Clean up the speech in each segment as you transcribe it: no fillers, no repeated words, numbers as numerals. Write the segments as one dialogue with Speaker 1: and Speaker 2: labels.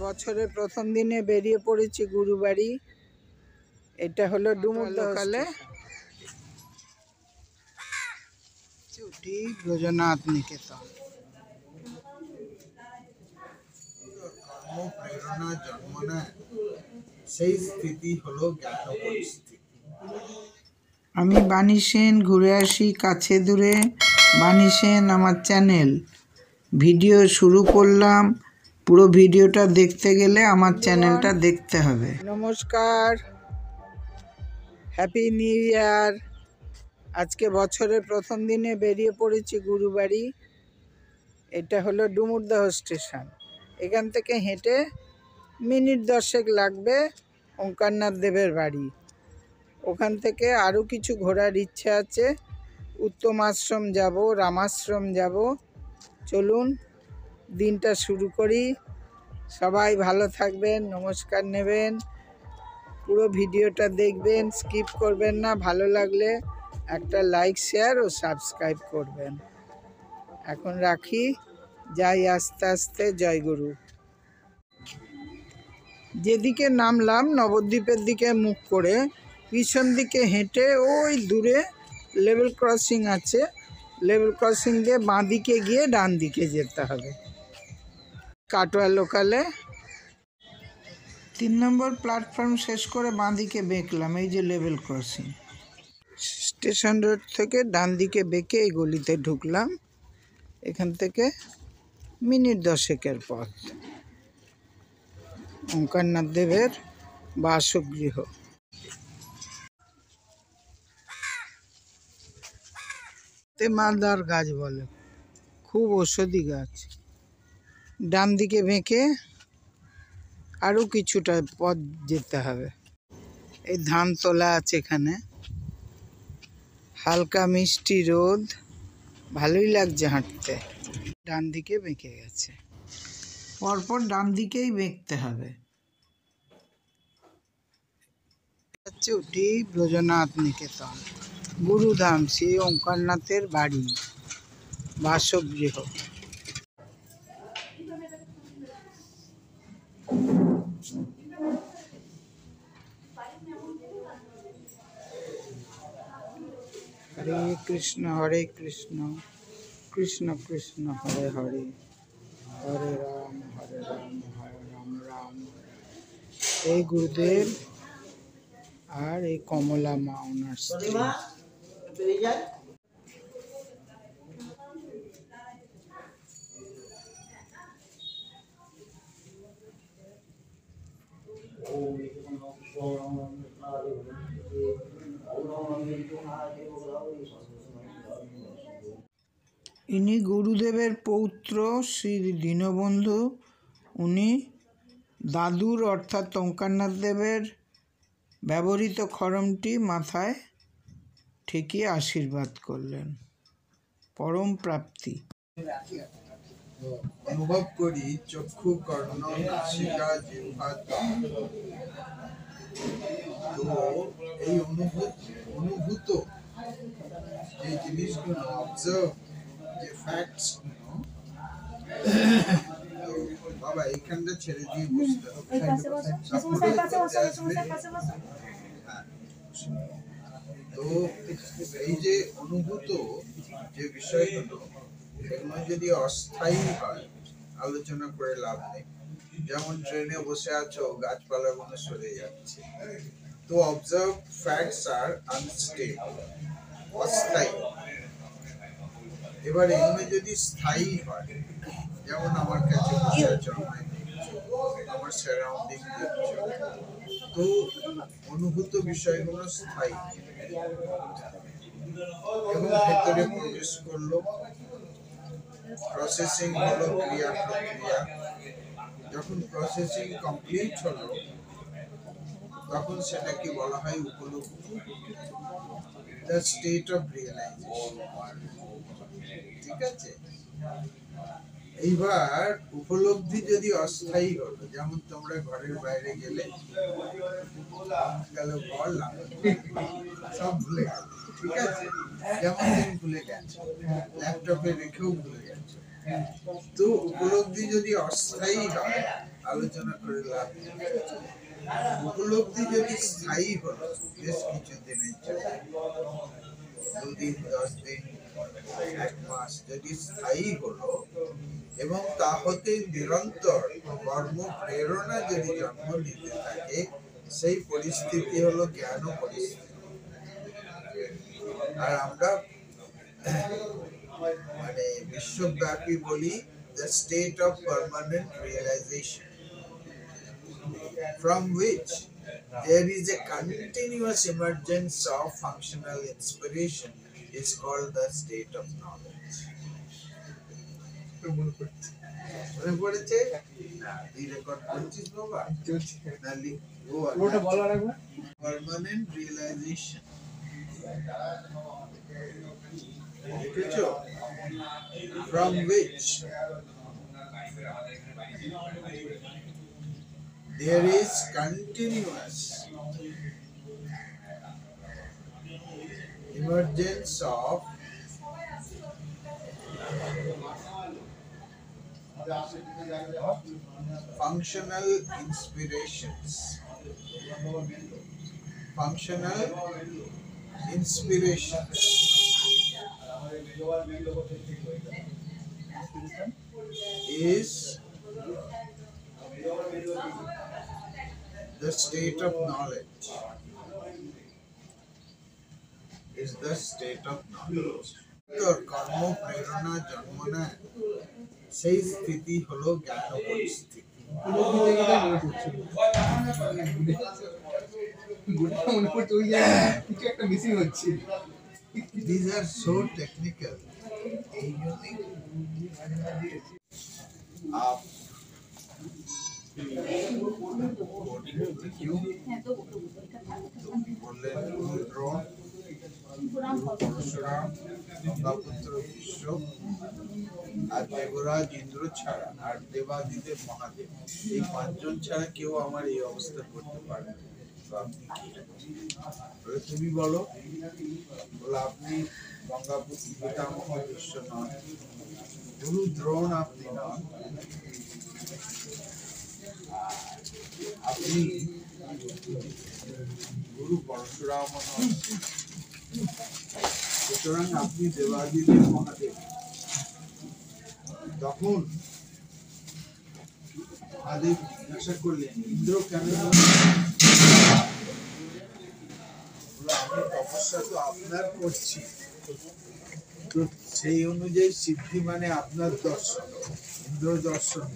Speaker 1: বছরের প্রথম দিনে বেরিয়ে পড়েছি গুরুবাড়ি। এটা হলো ডুমুর লোকালে চুটি ব্রজনাথ নিকেতন।
Speaker 2: প্রেরণা জন্ম নেয়, সেই স্থিতি হলো জ্ঞাত পরিস্থিতি।
Speaker 1: আমি বাণী সেন, ঘুরে আসি কাছে দূরে। বাণী সেন আমার চ্যানেল। ভিডিও শুরু করলাম। পুরো ভিডিওটা দেখতে গেলে আমার চ্যানেলটা দেখতে হবে। নমস্কার, হ্যাপি নিউ ইয়ার। আজকে বছরের প্রথম দিনে বেরিয়ে পড়েছি গুরুবাড়ি। এটা হলো ডুমুরদহ স্টেশন। এখান থেকে হেঁটে মিনিট 10 লাগবে ওঙ্কারনাথ দেবের বাড়ি। ওখান থেকে আরও কিছু ঘোরার ইচ্ছা আছে। উত্তম আশ্রম যাব, রামাশ্রম যাব। চলুন দিনটা শুরু করি। সবাই ভালো থাকবেন, নমস্কার নেবেন, পুরো ভিডিওটা দেখবেন, স্কিপ করবেন না। ভালো লাগলে একটা লাইক, শেয়ার ও সাবস্ক্রাইব করবেন। এখন রাখি, যাই আস্তে আস্তে। জয় গুরু। যেদিকে নামলাম নবদ্বীপের দিকে মুখ করে, পিছন দিকে হেঁটে ওই দূরে লেভেল ক্রসিং আছে। লেভেল ক্রসিং দিয়ে বাঁ দিকে গিয়ে ডান দিকে যেতে হবে। কাটোয়া লোকালে 3 নম্বর প্ল্যাটফর্ম শেষ করে বাঁ দিকে বেঁকলাম। এই যে লেভেল ক্রসিং। স্টেশন রোড থেকে ডান দিকে বেঁকে এই গলিতে ঢুকলাম। এখান থেকে মিনিট 10 পথ ওঙ্কারনাথ দেবের বাসগৃহ। মালদার গাছ বলে, খুব ঔষধি গাছ। ডান দিকে বেঁকে আরও কিছুটা পথ যেতে হবে। এই ধান তোলা আছে এখানে, হালকা মিষ্টি রোদ, ভালোই লাগছে হাঁটতে। ডান দিকে বেঁকে গেছে, পরপর ডান দিকেই বেঁকতে হবে। চুটি ব্রজনাথ নিকেতন, গুরুধাম শ্রী ওঙ্কারনাথের বাড়ি, বাসগৃহ। হরে কৃষ্ণ কৃষ্ণ কৃষ্ণ হরে হরে, হরে রাম হরে রাম রাম। এই গুরুদেব আর এই কমলা মা ওনার স্ত্রী। ইনি গুরুদেবের পৌত্র শ্রী দীনবন্ধু। উনি দাদুর অর্থাৎ ওঙ্কারনাথ দেবের ব্যবহৃত খড়মটি মাথায় ঠেকিয়ে আশীর্বাদ করলেন। পরম প্রাপ্তি।
Speaker 2: অনুভব করি চক্ষু, কর্ণ, নাসিকা, জিহ্বা, তো এই অনুভূত যে জিনিসগুলো, অবজার্ভ যে ফ্যাক্টস গুলো, বাবা এইখানটা ছেড়ে দিয়ে বসতে হবে। তো এই যে অনুভূত যে বিষয়গুলো, এগুলো যদি অস্থায়ী হয় আলোচনা করে লাভ নেই। যেমন ট্রেনে বসে আছো, গাছপালাগুলো সরে যাচ্ছে, তো অবজার্ভ ফ্যাক্টস আর আনস্টেবল, অস্থায়ী। এবার এগুলো যদি স্থায়ী হয়, যেমন আমার কাছে বসে আছো, আমার সারাউন্ডিং দেখছো, তো অনুভূত বিষয়গুলো স্থায়ী এবং ভেতরে প্রবেশ করলো, প্রসেসিং হলো, ক্রিয়া প্রক্রিয়া। যখন প্রসেসিং কমপ্লিট হলো, তখন সেটাকে বলা হয় উপলব্ধি, দ্য স্টেট অফ রিয়েলাইজেশন। ঠিক আছে? এইবার উপলব্ধি যদি অস্থায়ী হলো, যেমন তোমরা ঘরের বাইরে গেলে, গেল ঘর সব ভুলে গেল, ঠিক আছে, যেমন তুমি ভুলে গেছো, ল্যাপটপে রেখেও ভুলে গেছো। তো উপলব্ধি যদি অস্থায়ী হয়, আলোচনা করে লাভ নেই। উপলব্ধি যদি স্থায়ী হলো বেশ কিছু দিনের জন্য, 2 দিন, 10 দিন, 1 মাস যদি স্থায়ী হলো এবং তা হতে নিরন্তর কর্ম প্রেরণা যদি জন্ম নিতে থাকে, সেই পরিস্থিতি হলো জ্ঞান পরিস্থিতি। আর আমরা মানে বিশ্বব্যাপী বলি the state of permanent realization, from which there is a continuous emergence of functional inspiration, is called the state of knowledge. মনে পড়েছে না? তুই রেকর্ড করছিস বাবা? না লিখবো? ওটা বলা রাখবে। পার্মানেন্ট রিয়েলাইজেশন লিখেছো? From which there is continuous emergence of functional inspirations. Functional inspirations is the state of knowledge. Is the state of knowledge. তোর কর্ম প্রেরণা জন্ম নেয়, সেই স্থিতি হলো জ্ঞান পরিস্থিতি। These are so technical. आप क्यों পরশুরাম, গঙ্গাপুত্র বিশ্ব আর দেবরাজ ইন্দ্র ছাড়া আর দেবাদিদেব মহাদেব, এই 5 জন ছাড়া কেউ আমার এই অবস্থা করতে পারবে না। তো আপনি কি বলে? তুমি বলো। বলে আপনি গঙ্গাপুত্র পিতামহ বিশ্ব নন, গুরু দ্রোণ আপনি নন, আপনি গুরু পরশুরাম নন, সুতরাং আপনি দেবাদিদেব মহাদেব। তখন মহাদেব জিজ্ঞাসা করলেন, ইন্দ্র কেন? আমি তপস্যা তো আপনার করছি, তো সেই অনুযায়ী সিদ্ধি মানে আপনার দর্শন, ইন্দ্র দর্শন।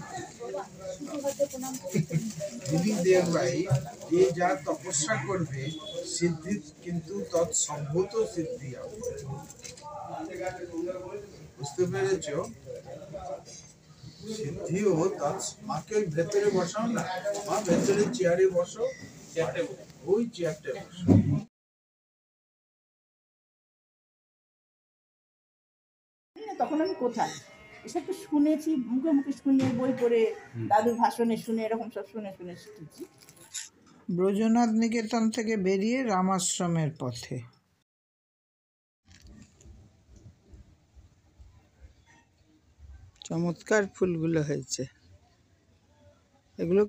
Speaker 2: যিনি দেব ভাই, যে যা তপস্যা করবে সিদ্ধি কিন্তু তৎসম্ভূত সিদ্ধি হবে। বুঝতে পেরেছ? সিদ্ধিও মাকে ভেতরে বসাও না, মা ভেতরে চেয়ারে বসো, ওই চেয়ারটা বসো।
Speaker 3: তখন আমি কোথায় এসব তো শুনেছি, মুখে মুখে শুনে, বই পড়ে, দাদুর ভাষণে শুনে, এরকম সব শুনে শুনে শিখেছি।
Speaker 1: ব্রজনাথ নিকেতন থেকে বেরিয়ে রামাশ্রমের পথে। চমৎকার ফুলগুলো হয়েছে এগুলো।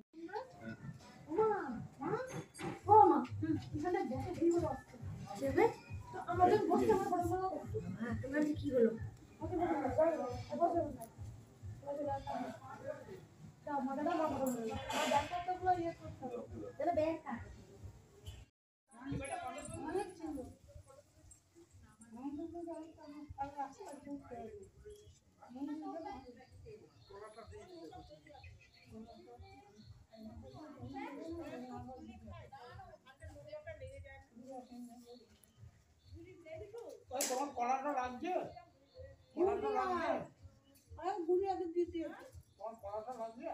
Speaker 1: তোমার কলাটা লাগছে? কলাটা লাগছে? ঘুরে আগে দিতে। তোমার কলাটা লাগছে?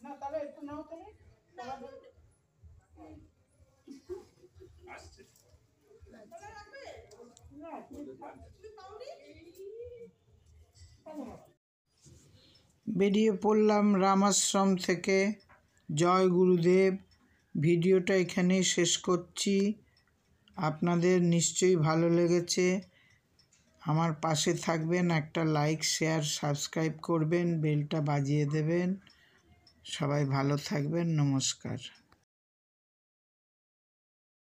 Speaker 1: না তাহলে একটু নাও তুমি। বেরিয়ে পড়লাম রামাশ্রম থেকে। জয় গুরুদেব। ভিডিওটা এখানেই শেষ করছি। আপনাদের নিশ্চয়ই ভালো লেগেছে। আমার পাশে থাকবেন, একটা লাইক শেয়ার সাবস্ক্রাইব করবেন, বেলটা বাজিয়ে দেবেন। সবাই ভালো থাকবেন, নমস্কার।